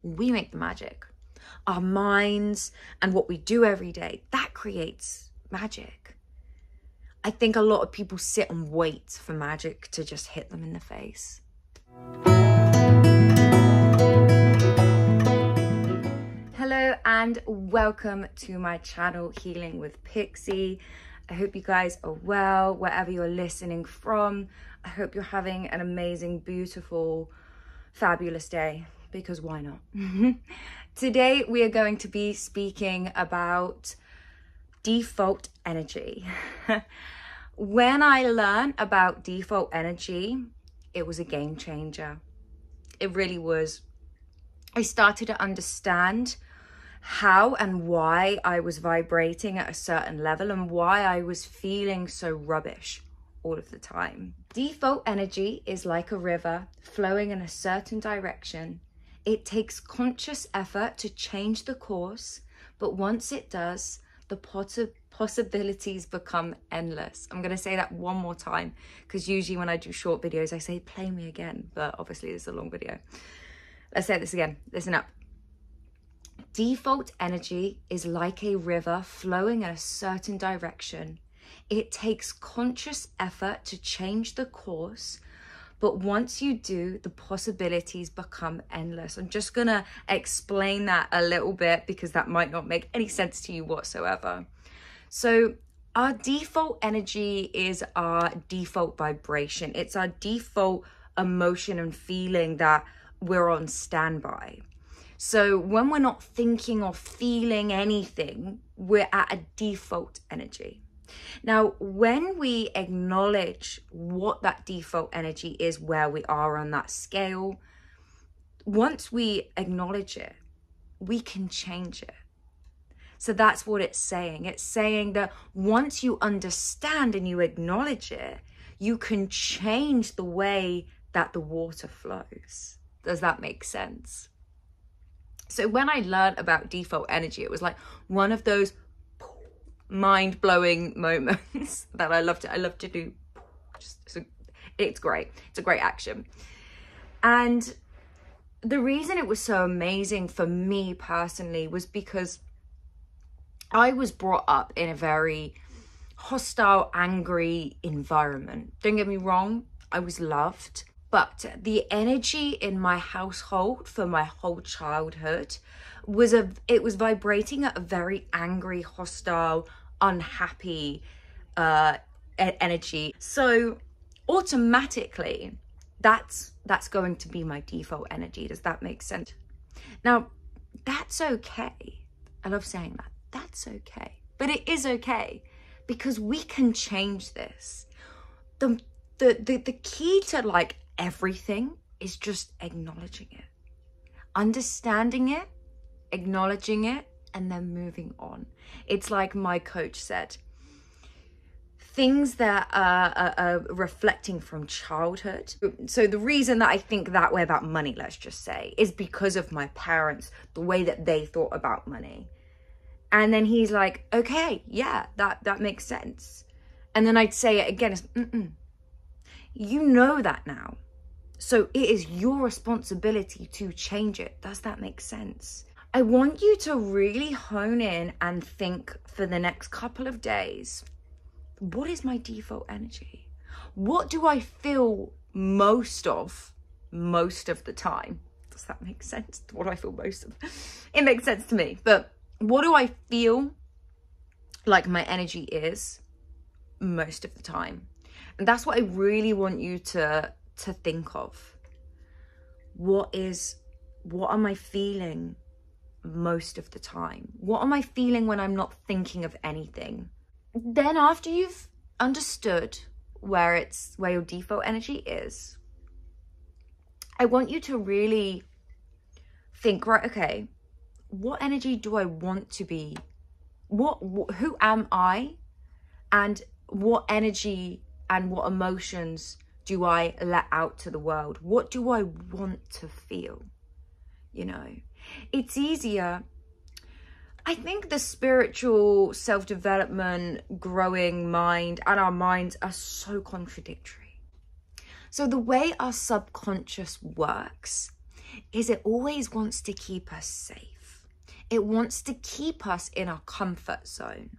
We make the magic. Our minds and what we do every day, that creates magic. I think a lot of people sit and wait for magic to just hit them in the face. Hello and welcome to my channel, Healing with Pixie. I hope you guys are well, wherever you're listening from. I hope you're having an amazing, beautiful, fabulous day, because why not? Today, we are going to be speaking about default energy. When I learned about default energy, it was a game changer. It really was. I started to understand how and why I was vibrating at a certain level and why I was feeling so rubbish all of the time. Default energy is like a river flowing in a certain direction. It takes conscious effort to change the course, but once it does, the possibilities become endless. I'm going to say that one more time, because usually when I do short videos, I say, play me again, but obviously this is a long video. Let's say this again. Listen up. Default energy is like a river flowing in a certain direction. It takes conscious effort to change the course, but once you do, the possibilities become endless. I'm just gonna explain that a little bit because that might not make any sense to you whatsoever. So our default energy is our default vibration. It's our default emotion and feeling that we're on standby. So when we're not thinking or feeling anything, we're at a default energy. Now, when we acknowledge what that default energy is, where we are on that scale, once we acknowledge it, we can change it. So that's what it's saying. It's saying that once you understand and you acknowledge it, you can change the way that the water flows. Does that make sense? So when I learned about default energy, it was like one of those mind-blowing moments that I love to do. It's great. It's a great action. And the reason it was so amazing for me personally was because I was brought up in a very hostile, angry environment. Don't get me wrong, I was loved. But the energy in my household for my whole childhood was vibrating at a very angry, hostile, unhappy energy. So automatically, that's going to be my default energy. Does that make sense? Now, that's okay. I love saying that. That's okay. But it is okay because we can change this. The key to like everything is just acknowledging it, understanding it, acknowledging it, and then moving on. It's like my coach said, things that are reflecting from childhood. So the reason that I think that way about money, let's just say, is because of my parents, the way that they thought about money. And then he's like, okay, yeah, that makes sense. And then I'd say it again, you know that now. So it is your responsibility to change it. Does that make sense? I want you to really hone in and think for the next couple of days, what is my default energy? What do I feel most of the time? Does that make sense? What do I feel most of? It makes sense to me, but what do I feel like my energy is most of the time? And that's what I really want you to think of. What am I feeling most of the time? What am I feeling when I'm not thinking of anything? Then after you've understood where your default energy is, I want you to really think, right, okay, what energy do I want to be? Who am I? And what energy and what emotions do I let out to the world? What do I want to feel? You know, it's easier. I think the spiritual self-development, growing mind and our minds are so contradictory. So the way our subconscious works is it always wants to keep us safe. It wants to keep us in our comfort zone.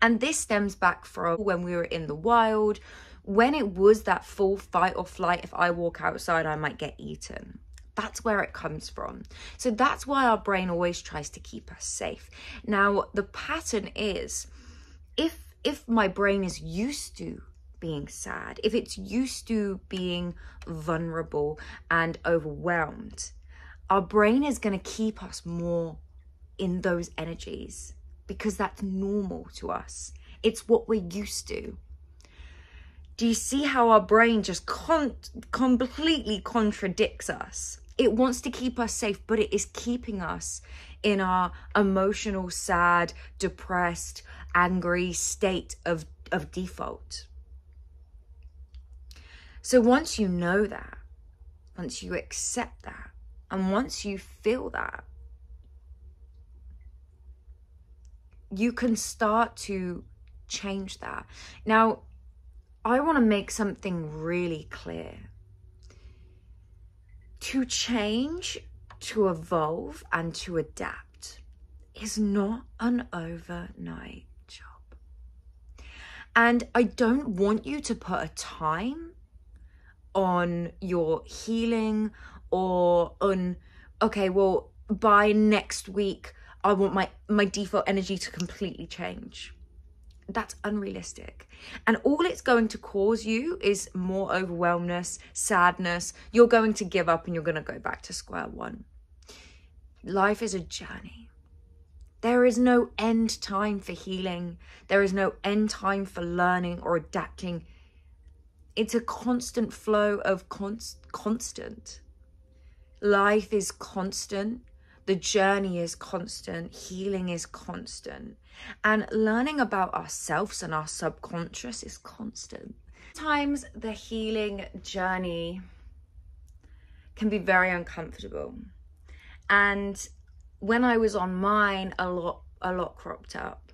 And this stems back from when we were in the wild, when it was that full fight or flight. If I walk outside, I might get eaten. That's where it comes from. So that's why our brain always tries to keep us safe. Now, the pattern is, if my brain is used to being sad, if it's used to being vulnerable and overwhelmed, our brain is going to keep us more in those energies because that's normal to us. It's what we're used to. Do you see how our brain just completely contradicts us? It wants to keep us safe, but it is keeping us in our emotional, sad, depressed, angry state of default. So once you know that, once you accept that, and once you feel that, you can start to change that. Now, I want to make something really clear. To change, to evolve, and to adapt is not an overnight job. And I don't want you to put a time on your healing or on, okay, well, by next week, I want my default energy to completely change. That's unrealistic. And all it's going to cause you is more overwhelmness, sadness. You're going to give up and you're going to go back to square one. Life is a journey. There is no end time for healing. There is no end time for learning or adapting. It's a constant flow of constant. Life is constant. The journey is constant. Healing is constant. And learning about ourselves and our subconscious is constant. Sometimes the healing journey can be very uncomfortable. And when I was on mine, a lot cropped up.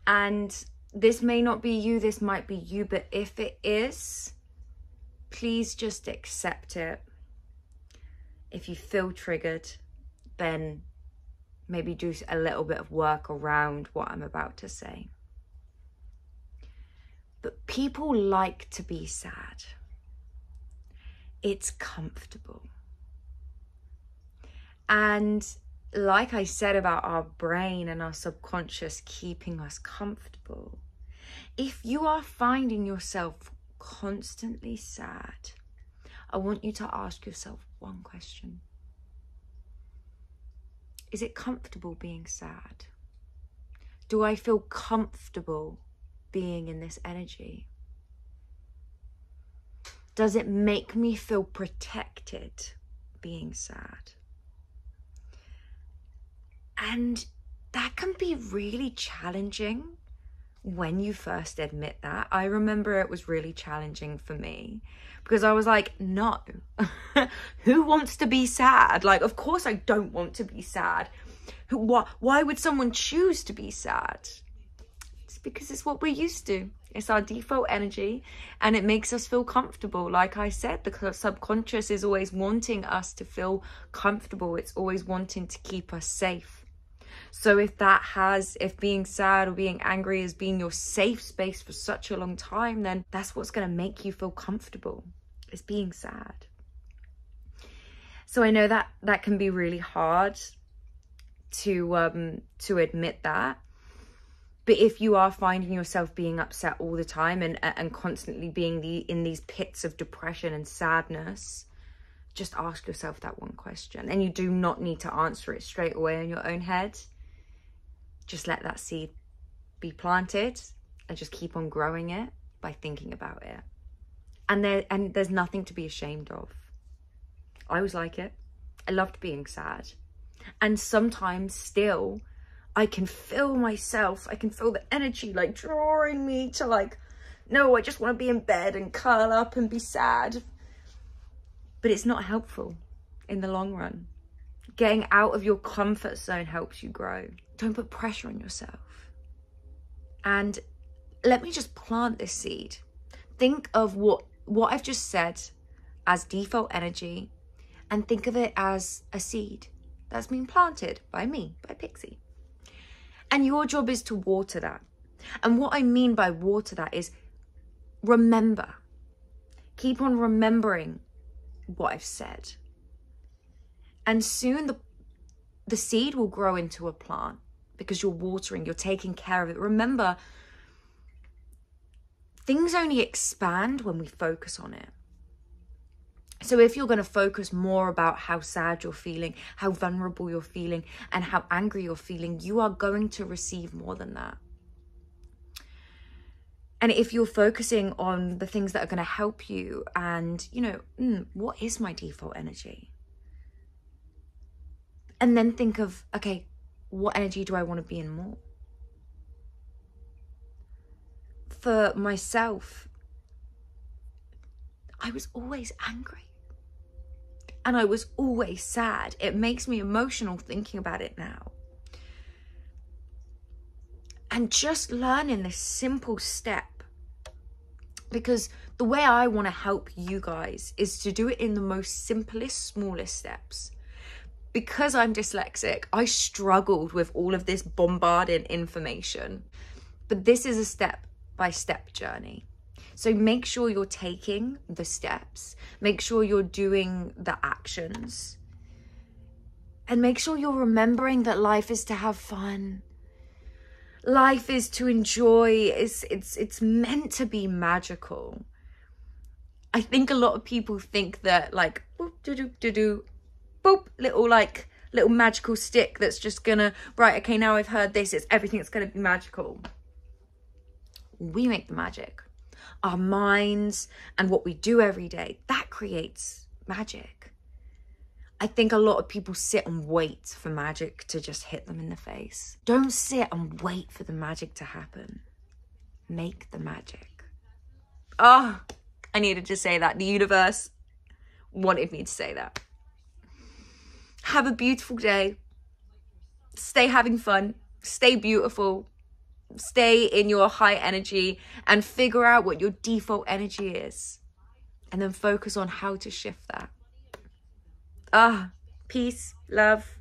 And this may not be you, this might be you, but if it is, please just accept it. If you feel triggered, then maybe do a little bit of work around what I'm about to say. But people like to be sad. It's comfortable. And like I said about our brain and our subconscious keeping us comfortable, if you are finding yourself constantly sad, I want you to ask yourself one question. Is it comfortable being sad? Do I feel comfortable being in this energy? Does it make me feel protected being sad? And that can be really challenging when you first admit that. I remember it was really challenging for me because I was like, no, who wants to be sad? Like, of course I don't want to be sad. Why would someone choose to be sad? It's because it's what we're used to. It's our default energy and it makes us feel comfortable. Like I said, the subconscious is always wanting us to feel comfortable. It's always wanting to keep us safe. So if being sad or being angry has been your safe space for such a long time, then that's what's going to make you feel comfortable, is being sad. So I know that can be really hard to admit that. But if you are finding yourself being upset all the time and constantly being in these pits of depression and sadness, just ask yourself that one question. And you do not need to answer it straight away in your own head. Just let that seed be planted and just keep on growing it by thinking about it. And there's nothing to be ashamed of. I was like it. I loved being sad. And sometimes still, I can feel myself, I can feel the energy like drawing me to like, no, I just want to be in bed and curl up and be sad. But it's not helpful in the long run. Getting out of your comfort zone helps you grow. Don't put pressure on yourself. And let me just plant this seed. Think of what I've just said as default energy and think of it as a seed that's been planted by me, by Pixie. And your job is to water that. And what I mean by water that is remember. Keep on remembering what I've said. And soon the seed will grow into a plant because you're watering, you're taking care of it. Remember, things only expand when we focus on it. So if you're going to focus more about how sad you're feeling, how vulnerable you're feeling, and how angry you're feeling, you are going to receive more than that. And if you're focusing on the things that are going to help you and, you know, what is my default energy? And then think of, okay, what energy do I want to be in more? For myself, I was always angry. And I was always sad. It makes me emotional thinking about it now. And just learning this simple step, because the way I want to help you guys is to do it in the most simplest, smallest steps. Because I'm dyslexic, I struggled with all of this bombarding information. But this is a step-by-step journey. So make sure you're taking the steps. Make sure you're doing the actions. And make sure you're remembering that life is to have fun. Life is to enjoy. It's meant to be magical. I think a lot of people think that like, boop, do-do-do-do, boop, little magical stick that's just gonna, right, okay, now I've heard this, it's everything that's gonna be magical. We make the magic. Our minds and what we do every day, that creates magic. I think a lot of people sit and wait for magic to just hit them in the face. Don't sit and wait for the magic to happen. Make the magic. Oh, I needed to say that. The universe wanted me to say that. Have a beautiful day. Stay having fun. Stay beautiful. Stay in your high energy and figure out what your default energy is. And then focus on how to shift that. Peace, love.